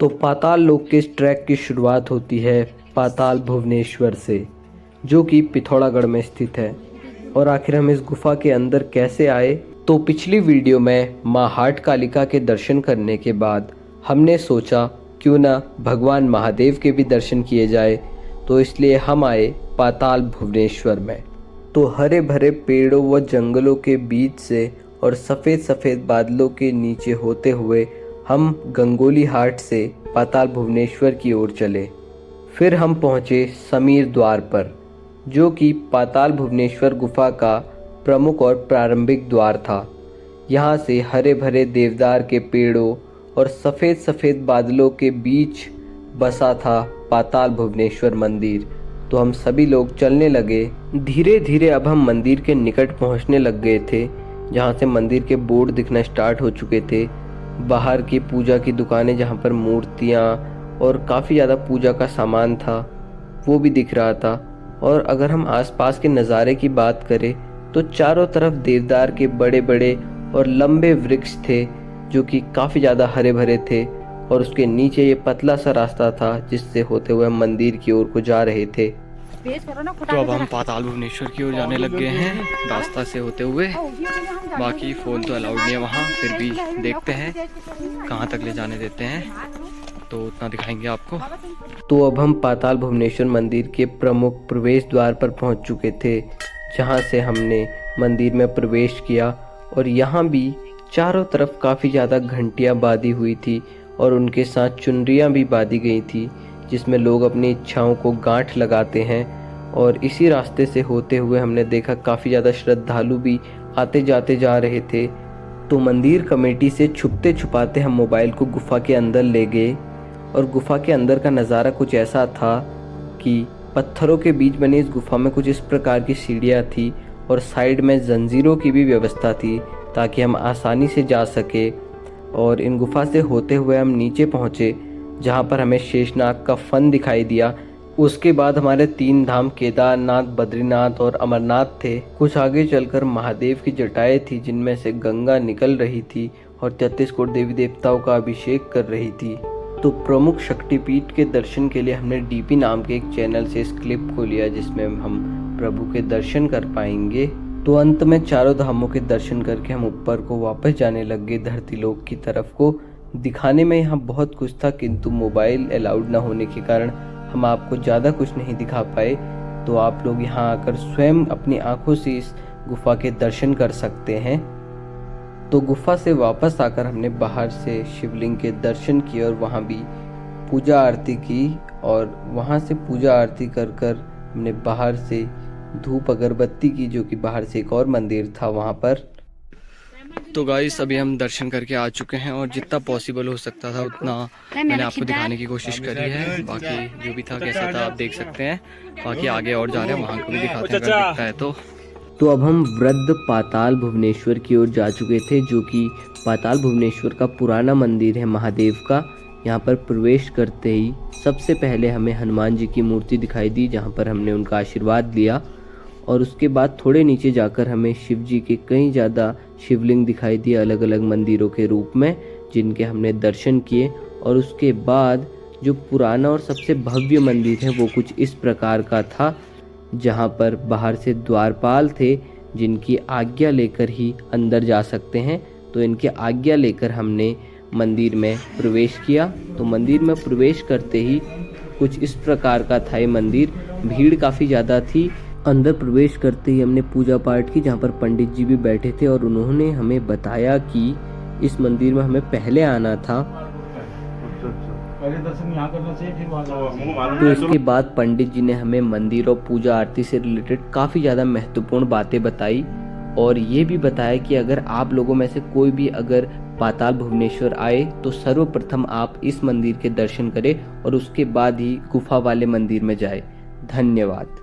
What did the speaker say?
तो पाताल लोक के इस ट्रैक की शुरुआत होती है पाताल भुवनेश्वर से, जो कि पिथौरागढ़ में स्थित है। और आखिर हम इस गुफा के अंदर कैसे आए, तो पिछली वीडियो में माँ हाट कालिका के दर्शन करने के बाद हमने सोचा क्यों ना भगवान महादेव के भी दर्शन किए जाए, तो इसलिए हम आए पाताल भुवनेश्वर में। तो हरे भरे पेड़ों व जंगलों के बीच से और सफ़ेद सफ़ेद बादलों के नीचे होते हुए हम गंगोली हाट से पाताल भुवनेश्वर की ओर चले। फिर हम पहुँचे समीर द्वार पर, जो कि पाताल भुवनेश्वर गुफा का प्रमुख और प्रारंभिक द्वार था। यहाँ से हरे भरे देवदार के पेड़ों और सफ़ेद सफ़ेद बादलों के बीच बसा था पाताल भुवनेश्वर मंदिर। तो हम सभी लोग चलने लगे। धीरे धीरे अब हम मंदिर के निकट पहुँचने लग गए थे, जहाँ से मंदिर के बोर्ड दिखना स्टार्ट हो चुके थे। बाहर की पूजा की दुकानें, जहाँ पर मूर्तियाँ और काफ़ी ज़्यादा पूजा का सामान था, वो भी दिख रहा था। और अगर हम आसपास के नज़ारे की बात करें तो चारों तरफ देवदार के बड़े बड़े और लंबे वृक्ष थे, जो कि काफ़ी ज़्यादा हरे भरे थे। और उसके नीचे ये पतला सा रास्ता था, जिससे होते हुए हम मंदिर की ओर को जा रहे थे। तो अब हम पाताल भुवनेश्वर की ओर जाने लग गए हैं रास्ता से होते हुए। बाकी फ़ोन तो अलाउड नहीं है वहाँ, फिर भी देखते हैं कहाँ तक ले जाने देते हैं, तो उतना दिखाएंगे आपको। तो अब हम पाताल भुवनेश्वर मंदिर के प्रमुख प्रवेश द्वार पर पहुँच चुके थे, जहाँ से हमने मंदिर में प्रवेश किया। और यहाँ भी चारों तरफ काफ़ी ज़्यादा घंटियाँ बाँधी हुई थी और उनके साथ चुनरियाँ भी बाँधी गई थी, जिसमें लोग अपनी इच्छाओं को गांठ लगाते हैं। और इसी रास्ते से होते हुए हमने देखा काफ़ी ज़्यादा श्रद्धालु भी आते जाते जा रहे थे। तो मंदिर कमेटी से छुपते छुपाते हम मोबाइल को गुफा के अंदर ले गए। और गुफा के अंदर का नज़ारा कुछ ऐसा था कि पत्थरों के बीच बनी इस गुफा में कुछ इस प्रकार की सीढ़ियाँ थी और साइड में जंजीरों की भी व्यवस्था थी, ताकि हम आसानी से जा सके। और इन गुफा से होते हुए हम नीचे पहुँचे, जहाँ पर हमें शेषनाग का फन दिखाई दिया। उसके बाद हमारे 3 धाम केदारनाथ, बद्रीनाथ और अमरनाथ थे। कुछ आगे चलकर महादेव की जटाएं थी, जिनमें से गंगा निकल रही थी और 33 करोड़ देवी देवताओं का अभिषेक कर रही थी। तो प्रमुख शक्तिपीठ के दर्शन के लिए हमने डीपी नाम के एक चैनल से इस क्लिप को लिया, जिसमें हम प्रभु के दर्शन कर पाएंगे। तो अंत में चारों धामों के दर्शन करके हम ऊपर को वापस जाने लग गए, धरती लोक की तरफ को। दिखाने में यहाँ बहुत कुछ था, किंतु मोबाइल अलाउड न होने के कारण हम आपको ज़्यादा कुछ नहीं दिखा पाए। तो आप लोग यहाँ आकर स्वयं अपनी आंखों से इस गुफा के दर्शन कर सकते हैं। तो गुफा से वापस आकर हमने बाहर से शिवलिंग के दर्शन किए और वहाँ भी पूजा आरती की। और वहाँ से पूजा आरती कर कर हमने बाहर से धूप अगरबत्ती की, जो कि बाहर से एक और मंदिर था वहाँ पर। तो गाइस अभी हम दर्शन करके आ चुके हैं और जितना पॉसिबल हो सकता था उतना मैंने आपको दिखाने की कोशिश करी है। बाकी जो भी था कैसा था आप देख सकते हैं। बाकी आगे और जा रहे हैं, वहाँ को भी दिखाते हैं अगर दिखता है तो अब हम वृद्ध पाताल भुवनेश्वर की ओर जा चुके थे, जो कि पाताल भुवनेश्वर का पुराना मंदिर है महादेव का। यहाँ पर प्रवेश करते ही सबसे पहले हमें हनुमान जी की मूर्ति दिखाई दी, जहाँ पर हमने उनका आशीर्वाद लिया। और उसके बाद थोड़े नीचे जाकर हमें शिव जी के कई ज़्यादा शिवलिंग दिखाई दिए अलग अलग मंदिरों के रूप में, जिनके हमने दर्शन किए। और उसके बाद जो पुराना और सबसे भव्य मंदिर है वो कुछ इस प्रकार का था, जहाँ पर बाहर से द्वारपाल थे, जिनकी आज्ञा लेकर ही अंदर जा सकते हैं। तो इनके आज्ञा लेकर हमने मंदिर में प्रवेश किया। तो मंदिर में प्रवेश करते ही कुछ इस प्रकार का था ये मंदिर। भीड़ काफ़ी ज़्यादा थी। अंदर प्रवेश करते ही हमने पूजा पाठ की, जहाँ पर पंडित जी भी बैठे थे और उन्होंने हमें बताया कि इस मंदिर में हमें पहले आना था। पहले दर्शन यहाँ करना चाहिए, फिर वहाँ तो इसके बाद पंडित जी ने हमें मंदिर और पूजा आरती से रिलेटेड काफ़ी ज़्यादा महत्वपूर्ण बातें बताई। और ये भी बताया कि अगर आप लोगों में से कोई भी अगर पाताल भुवनेश्वर आए तो सर्वप्रथम आप इस मंदिर के दर्शन करें और उसके बाद ही गुफा वाले मंदिर में जाए। धन्यवाद।